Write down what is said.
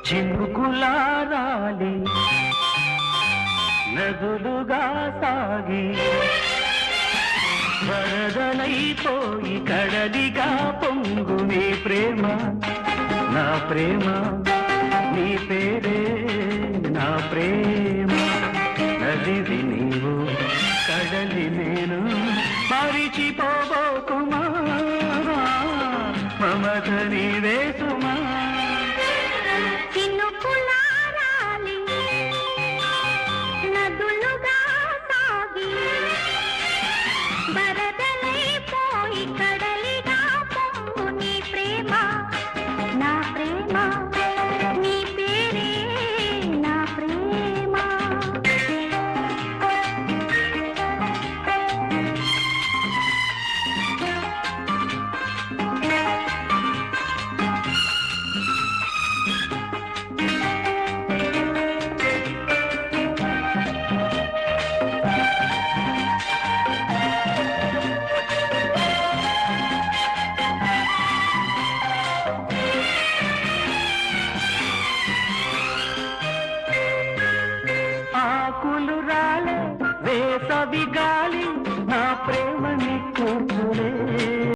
చినుకులారాలి నదులుగా సాగి వరదలైపోయి కడలిగా పొంగు నీ ప్రేమ నా ప్రేమ నీ పేరే నా ప్రేమ నదివి నీవు కడలి నేను మరిచిపోబోకుమా మమత నీవే సుమా చినుకులారాలి నదులుగా సాగి వరదలైపోయి కడలిగా పొంగు నీ ప్రేమ నా ప్రేమ నీ పేరే నా ప్రేమ ఆకులు రాలే వేసవి గాలి